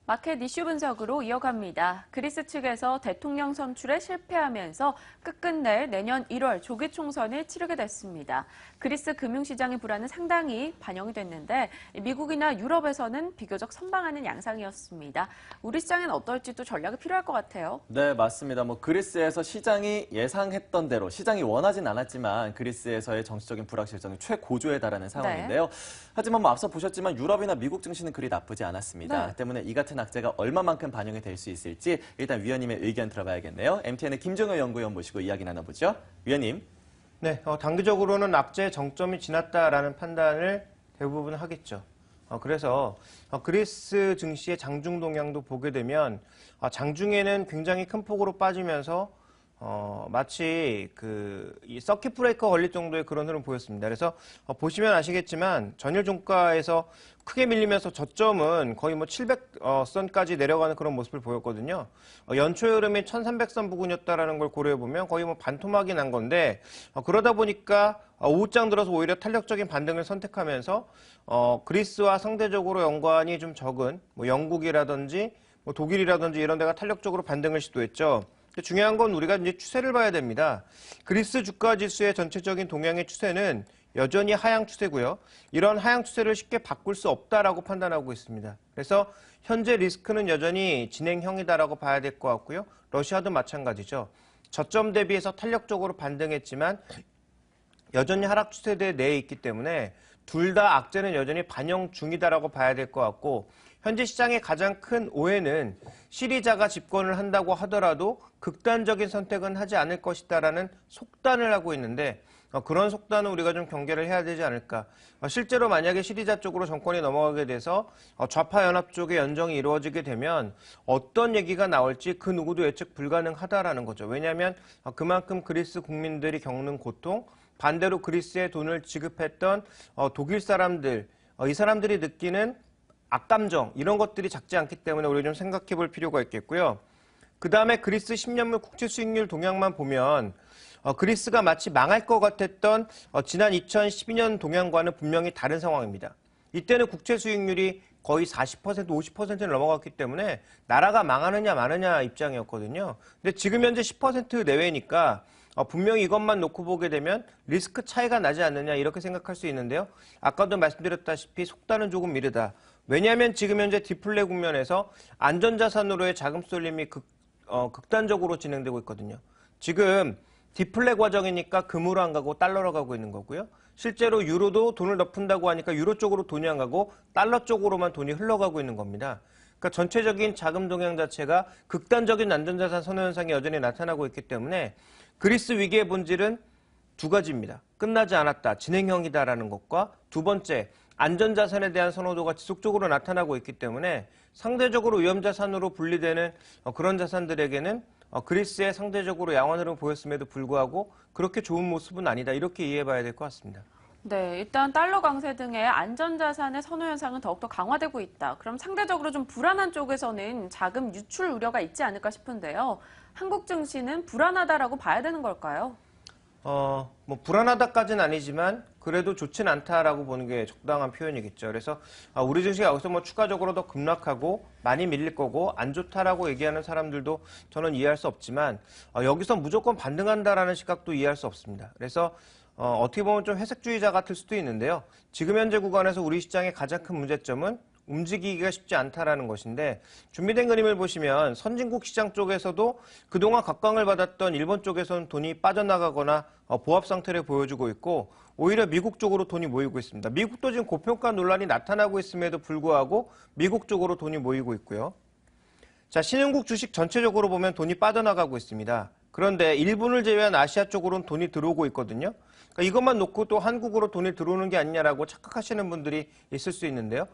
마켓 이슈 분석으로 이어갑니다. 그리스 측에서 대통령 선출에 실패하면서 끝끝내 내년 1월 조기 총선을 치르게 됐습니다. 그리스 금융시장의 불안은 상당히 반영이 됐는데 미국이나 유럽에서는 비교적 선방하는 양상이었습니다. 우리 시장은 어떨지 또 전략이 필요할 것 같아요. 네, 맞습니다. 그리스에서 시장이 예상했던 대로 시장이 원하진 않았지만 그리스에서의 정치적인 불확실성이 최고조에 달하는 상황인데요. 하지만 앞서 보셨지만 유럽이나 미국 증시는 그리 나쁘지 않았습니다. 때문에 이 같은 악재가 얼마만큼 반영이 될 수 있을지 일단 위원님의 의견 들어봐야겠네요. MTN의 김정효 연구위원 모시고 이야기 나눠보죠. 위원님. 네, 단기적으로는 악재의 정점이 지났다라는 판단을 대부분 하겠죠. 그래서 그리스 증시의 장중 동향도 보게 되면 장중에는 굉장히 큰 폭으로 빠지면서 마치 이 서킷 브레이커 걸릴 정도의 그런 흐름 보였습니다. 그래서 보시면 아시겠지만 전일 종가에서 크게 밀리면서 저점은 거의 700선까지 내려가는 그런 모습을 보였거든요. 연초의 흐름이 1300선 부근이었다라는 걸 고려해 보면 거의 반토막이 난 건데 그러다 보니까 오후장 들어서 오히려 탄력적인 반등을 선택하면서 그리스와 상대적으로 연관이 좀 적은 영국이라든지 독일이라든지 이런 데가 탄력적으로 반등을 시도했죠. 중요한 건 우리가 이제 추세를 봐야 됩니다. 그리스 주가 지수의 전체적인 동향의 추세는 여전히 하향 추세고요. 이런 하향 추세를 쉽게 바꿀 수 없다라고 판단하고 있습니다. 그래서 현재 리스크는 여전히 진행형이다라고 봐야 될 것 같고요. 러시아도 마찬가지죠. 저점 대비해서 탄력적으로 반등했지만 여전히 하락 추세대 내에 있기 때문에 둘 다 악재는 여전히 반영 중이다라고 봐야 될 것 같고 현재 시장의 가장 큰 오해는 시리자가 집권을 한다고 하더라도 극단적인 선택은 하지 않을 것이다라는 속단을 하고 있는데 그런 속단은 우리가 좀 경계를 해야 되지 않을까. 실제로 만약에 시리자 쪽으로 정권이 넘어가게 돼서 좌파 연합 쪽의 연정이 이루어지게 되면 어떤 얘기가 나올지 그 누구도 예측 불가능하다라는 거죠. 왜냐하면 그만큼 그리스 국민들이 겪는 고통, 반대로 그리스에 돈을 지급했던 독일 사람들, 이 사람들이 느끼는 악감정 이런 것들이 작지 않기 때문에 우리가 좀 생각해 볼 필요가 있겠고요. 그 다음에 그리스 10년물 국채 수익률 동향만 보면 그리스가 마치 망할 것 같았던 지난 2012년 동향과는 분명히 다른 상황입니다. 이때는 국채 수익률이 거의 40%, 50%를 넘어갔기 때문에 나라가 망하느냐 마느냐 입장이었거든요. 근데 지금 현재 10% 내외니까 분명히 이것만 놓고 보게 되면 리스크 차이가 나지 않느냐 이렇게 생각할 수 있는데요. 아까도 말씀드렸다시피 속단은 조금 미르다. 왜냐하면 지금 현재 디플레 국면에서 안전자산으로의 자금 쏠림이 극단적으로 진행되고 있거든요. 지금 디플레 과정이니까 금으로 안 가고 달러로 가고 있는 거고요. 실제로 유로도 돈을 넣는다고 하니까 유로 쪽으로 돈이 안 가고 달러 쪽으로만 돈이 흘러가고 있는 겁니다. 그러니까 전체적인 자금 동향 자체가 극단적인 안전자산 선호 현상이 여전히 나타나고 있기 때문에 그리스 위기의 본질은 두 가지입니다. 끝나지 않았다, 진행형이다라는 것과 두 번째, 안전자산에 대한 선호도가 지속적으로 나타나고 있기 때문에 상대적으로 위험자산으로 분리되는 그런 자산들에게는 그리스의 상대적으로 양원 흐름을 보였음에도 불구하고 그렇게 좋은 모습은 아니다. 이렇게 이해해봐야 될 것 같습니다. 네, 일단 달러 강세 등의 안전자산의 선호 현상은 더욱더 강화되고 있다. 그럼 상대적으로 좀 불안한 쪽에서는 자금 유출 우려가 있지 않을까 싶은데요. 한국 증시는 불안하다라고 봐야 되는 걸까요? 불안하다까지는 아니지만 그래도 좋진 않다라고 보는 게 적당한 표현이겠죠. 그래서 우리 증시가 여기서 추가적으로 더 급락하고 많이 밀릴 거고 안 좋다라고 얘기하는 사람들도 저는 이해할 수 없지만 여기서 무조건 반등한다라는 시각도 이해할 수 없습니다. 그래서 어떻게 보면 좀 회색주의자 같을 수도 있는데요. 지금 현재 구간에서 우리 시장의 가장 큰 문제점은 움직이기가 쉽지 않다라는 것인데 준비된 그림을 보시면 선진국 시장 쪽에서도 그동안 각광을 받았던 일본 쪽에서는 돈이 빠져나가거나 보합 상태를 보여주고 있고 오히려 미국 쪽으로 돈이 모이고 있습니다. 미국도 지금 고평가 논란이 나타나고 있음에도 불구하고 미국 쪽으로 돈이 모이고 있고요. 자, 신흥국 주식 전체적으로 보면 돈이 빠져나가고 있습니다. 그런데 일본을 제외한 아시아 쪽으로는 돈이 들어오고 있거든요. 그러니까 이것만 놓고 또 한국으로 돈이 들어오는 게 아니냐라고 착각하시는 분들이 있을 수 있는데요.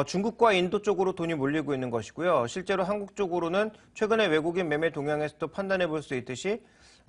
중국과 인도 쪽으로 돈이 몰리고 있는 것이고요. 실제로 한국 쪽으로는 최근에 외국인 매매 동향에서도 판단해 볼 수 있듯이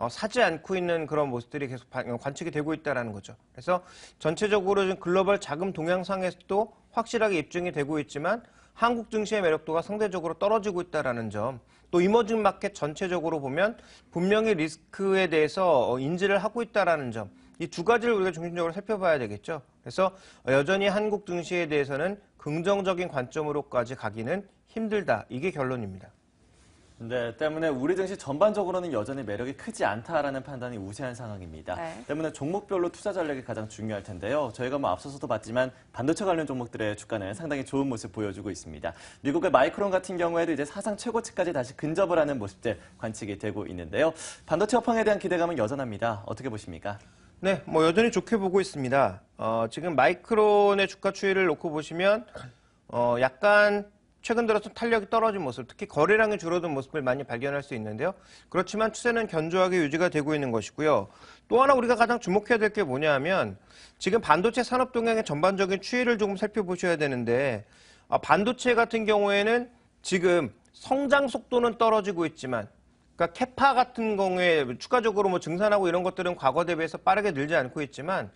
사지 않고 있는 그런 모습들이 계속 관측이 되고 있다는 거죠. 그래서 전체적으로 좀 글로벌 자금 동향상에서도 확실하게 입증이 되고 있지만 한국 증시의 매력도가 상대적으로 떨어지고 있다는 점, 또 이머징 마켓 전체적으로 보면 분명히 리스크에 대해서 인지를 하고 있다는 점, 이 두 가지를 우리가 중심적으로 살펴봐야 되겠죠. 그래서 여전히 한국 증시에 대해서는 긍정적인 관점으로까지 가기는 힘들다. 이게 결론입니다. 네, 때문에 우리 증시 전반적으로는 여전히 매력이 크지 않다라는 판단이 우세한 상황입니다. 네. 때문에 종목별로 투자 전략이 가장 중요할 텐데요. 저희가 앞서서도 봤지만 반도체 관련 종목들의 주가는 상당히 좋은 모습 보여주고 있습니다. 미국의 마이크론 같은 경우에도 이제 사상 최고치까지 다시 근접을 하는 모습들 관측이 되고 있는데요. 반도체 업황에 대한 기대감은 여전합니다. 어떻게 보십니까? 네, 여전히 좋게 보고 있습니다. 지금 마이크론의 주가 추이를 놓고 보시면 약간 최근 들어서 탄력이 떨어진 모습, 특히 거래량이 줄어든 모습을 많이 발견할 수 있는데요. 그렇지만 추세는 견조하게 유지가 되고 있는 것이고요. 또 하나 우리가 가장 주목해야 될 게 뭐냐 하면 지금 반도체 산업 동향의 전반적인 추이를 조금 살펴보셔야 되는데 반도체 같은 경우에는 지금 성장 속도는 떨어지고 있지만 그러니까 캐파 같은 경우에 추가적으로 증산하고 이런 것들은 과거 대비해서 빠르게 늘지 않고 있지만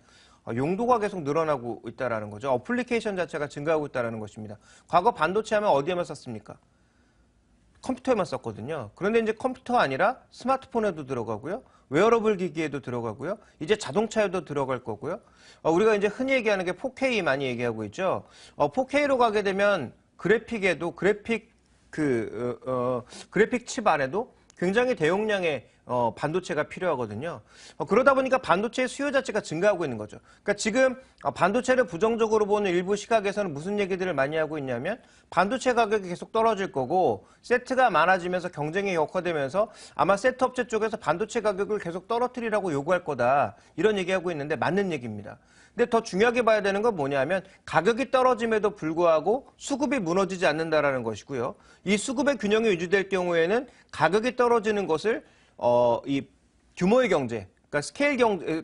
용도가 계속 늘어나고 있다는 거죠. 어플리케이션 자체가 증가하고 있다는 것입니다. 과거 반도체 하면 어디에만 썼습니까? 컴퓨터에만 썼거든요. 그런데 이제 컴퓨터가 아니라 스마트폰에도 들어가고요. 웨어러블 기기에도 들어가고요. 이제 자동차에도 들어갈 거고요. 우리가 이제 흔히 얘기하는 게 4K 많이 얘기하고 있죠. 4K로 가게 되면 그래픽에도 그래픽 칩 안에도 굉장히 대용량의 반도체가 필요하거든요. 그러다 보니까 반도체의 수요 자체가 증가하고 있는 거죠. 그러니까 지금 반도체를 부정적으로 보는 일부 시각에서는 무슨 얘기들을 많이 하고 있냐면 반도체 가격이 계속 떨어질 거고 세트가 많아지면서 경쟁이 격화되면서 아마 세트 업체 쪽에서 반도체 가격을 계속 떨어뜨리라고 요구할 거다. 이런 얘기하고 있는데 맞는 얘기입니다. 근데 더 중요하게 봐야 되는 건 뭐냐면 가격이 떨어짐에도 불구하고 수급이 무너지지 않는다라는 것이고요. 이 수급의 균형이 유지될 경우에는 가격이 떨어지는 것을 이 규모의 경제, 그러니까 스케일 경제,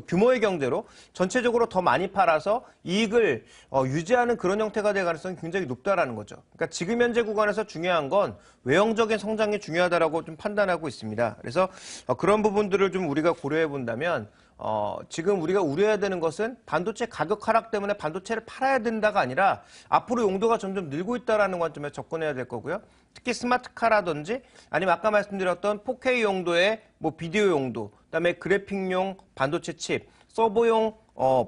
규모의 경제로 전체적으로 더 많이 팔아서 이익을 유지하는 그런 형태가 될 가능성이 굉장히 높다라는 거죠. 그러니까 지금 현재 구간에서 중요한 건 외형적인 성장이 중요하다라고 좀 판단하고 있습니다. 그래서 그런 부분들을 좀 우리가 고려해 본다면 지금 우리가 우려해야 되는 것은 반도체 가격 하락 때문에 반도체를 팔아야 된다가 아니라 앞으로 용도가 점점 늘고 있다는 관점에 접근해야 될 거고요. 특히 스마트카라든지 아니면 아까 말씀드렸던 4K 용도의 비디오 용도, 그다음에 그래픽용 반도체 칩, 서버용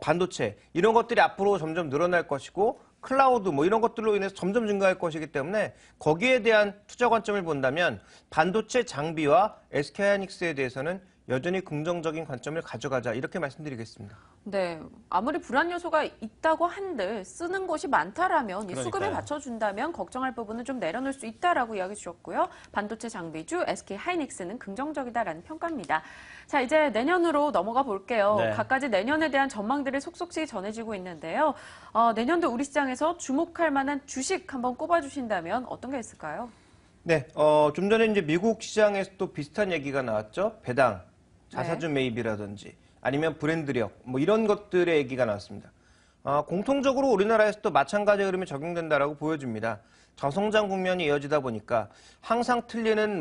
반도체 이런 것들이 앞으로 점점 늘어날 것이고 클라우드 이런 것들로 인해서 점점 증가할 것이기 때문에 거기에 대한 투자 관점을 본다면 반도체 장비와 SK하이닉스에 대해서는 여전히 긍정적인 관점을 가져가자 이렇게 말씀드리겠습니다. 네, 아무리 불안 요소가 있다고 한들 쓰는 곳이 많다라면 이 수급에 그러니까요. 받쳐준다면 걱정할 부분은 좀 내려놓을 수 있다라고 이야기 주셨고요. 반도체 장비주 SK하이닉스는 긍정적이다라는 평가입니다. 자, 이제 내년으로 넘어가 볼게요. 네. 각가지 내년에 대한 전망들이 속속히 전해지고 있는데요. 내년도 우리 시장에서 주목할 만한 주식 한번 꼽아주신다면 어떤 게 있을까요? 네, 좀 전에 이제 미국 시장에서 또 비슷한 얘기가 나왔죠. 배당, 자사주 매입이라든지 아니면 브랜드력 이런 것들의 얘기가 나왔습니다. 공통적으로 우리나라에서도 마찬가지 흐름이 적용된다라고 보여집니다. 저성장 국면이 이어지다 보니까 항상 틀리는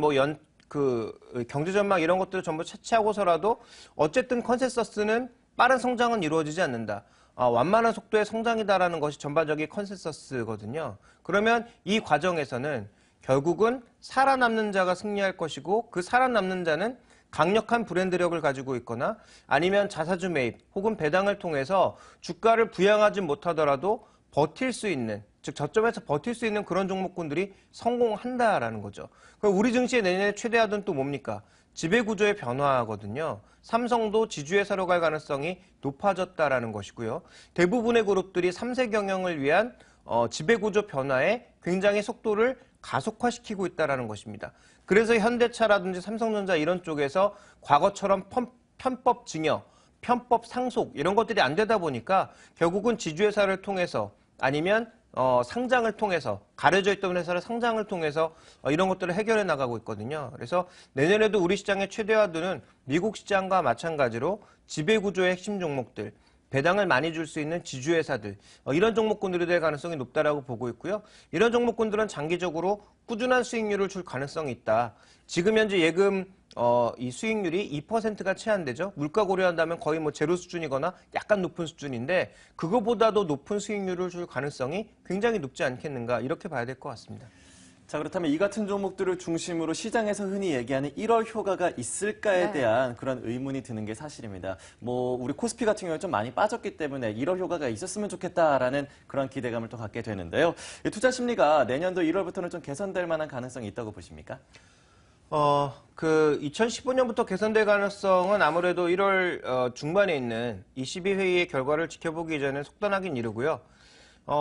경제 전망 이런 것들을 전부 채취하고서라도 어쨌든 컨센서스는 빠른 성장은 이루어지지 않는다. 완만한 속도의 성장이다라는 것이 전반적인 컨센서스거든요. 그러면 이 과정에서는 결국은 살아남는 자가 승리할 것이고 그 살아남는 자는 강력한 브랜드력을 가지고 있거나 아니면 자사주 매입 혹은 배당을 통해서 주가를 부양하지 못하더라도 버틸 수 있는, 즉 저점에서 버틸 수 있는 그런 종목군들이 성공한다라는 거죠. 그럼 우리 증시의 내년에 최대하든 또 뭡니까? 지배구조의 변화거든요. 삼성도 지주회사로 갈 가능성이 높아졌다라는 것이고요. 대부분의 그룹들이 3세 경영을 위한 지배구조 변화에 굉장히 속도를 가속화시키고 있다는 것입니다. 그래서 현대차라든지 삼성전자 이런 쪽에서 과거처럼 편법 증여, 편법 상속 이런 것들이 안 되다 보니까 결국은 지주회사를 통해서 아니면 상장을 통해서 가려져 있던 회사를 상장을 통해서 이런 것들을 해결해 나가고 있거든요. 그래서 내년에도 우리 시장의 최대화도는 미국 시장과 마찬가지로 지배구조의 핵심 종목들, 배당을 많이 줄 수 있는 지주회사들 이런 종목군들이 될 가능성이 높다라고 보고 있고요. 이런 종목군들은 장기적으로 꾸준한 수익률을 줄 가능성이 있다. 지금 현재 예금 이 수익률이 2%가 채 안 되죠. 물가 고려한다면 거의 제로 수준이거나 약간 높은 수준인데 그거보다도 높은 수익률을 줄 가능성이 굉장히 높지 않겠는가 이렇게 봐야 될 것 같습니다. 자, 그렇다면 이 같은 종목들을 중심으로 시장에서 흔히 얘기하는 1월 효과가 있을까에 네. 대한 그런 의문이 드는 게 사실입니다. 우리 코스피 같은 경우에 좀 많이 빠졌기 때문에 1월 효과가 있었으면 좋겠다라는 그런 기대감을 또 갖게 되는데요. 이 투자 심리가 내년도 1월부터는 좀 개선될 만한 가능성이 있다고 보십니까? 2015년부터 개선될 가능성은 아무래도 1월 중반에 있는 ECB 회의의 결과를 지켜보기 전에 속단하긴 이르고요.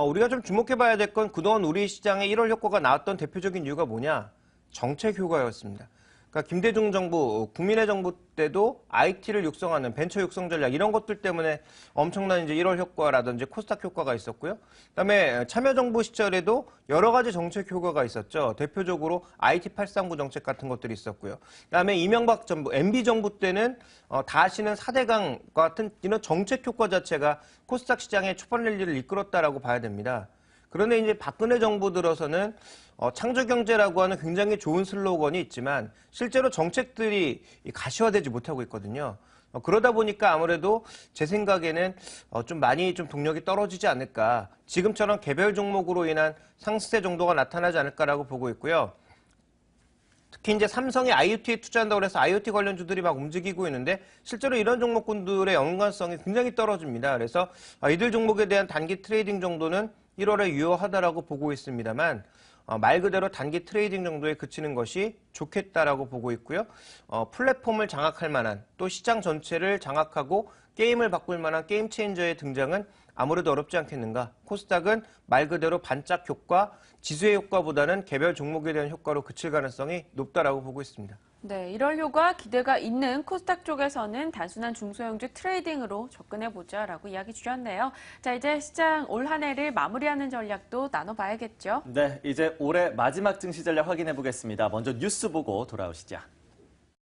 우리가 좀 주목해봐야 될 건 그동안 우리 시장에 1월 효과가 나왔던 대표적인 이유가 뭐냐? 정책 효과였습니다. 그러니까 김대중 정부, 국민의 정부 때도 IT를 육성하는 벤처 육성 전략 이런 것들 때문에 엄청난 이제 1월 효과라든지 코스닥 효과가 있었고요. 그다음에 참여정부 시절에도 여러 가지 정책 효과가 있었죠. 대표적으로 IT 839 정책 같은 것들이 있었고요. 그다음에 이명박 정부, MB 정부 때는 다 아시는 4대강 같은 이런 정책 효과 자체가 코스닥 시장의 초반 랠리를 이끌었다라고 봐야 됩니다. 그런데 이제 박근혜 정부 들어서는 창조경제라고 하는 굉장히 좋은 슬로건이 있지만 실제로 정책들이 가시화되지 못하고 있거든요. 그러다 보니까 아무래도 제 생각에는 좀 많이 좀 동력이 떨어지지 않을까. 지금처럼 개별 종목으로 인한 상승세 정도가 나타나지 않을까라고 보고 있고요. 특히 이제 삼성이 IoT에 투자한다고 해서 IoT 관련주들이 막 움직이고 있는데 실제로 이런 종목군들의 연관성이 굉장히 떨어집니다. 그래서 이들 종목에 대한 단기 트레이딩 정도는 1월에 유효하다라고 보고 있습니다만 말 그대로 단기 트레이딩 정도에 그치는 것이 좋겠다라고 보고 있고요. 플랫폼을 장악할 만한 또 시장 전체를 장악하고 게임을 바꿀 만한 게임 체인저의 등장은 아무래도 어렵지 않겠는가. 코스닥은 말 그대로 반짝 효과, 지수의 효과보다는 개별 종목에 대한 효과로 그칠 가능성이 높다라고 보고 있습니다. 네, 1월 효과 기대가 있는 코스닥 쪽에서는 단순한 중소형주 트레이딩으로 접근해보자라고 이야기 주셨네요. 자, 이제 시장 올 한 해를 마무리하는 전략도 나눠봐야겠죠. 네, 이제 올해 마지막 증시 전략 확인해 보겠습니다. 먼저 뉴스 보고 돌아오시죠.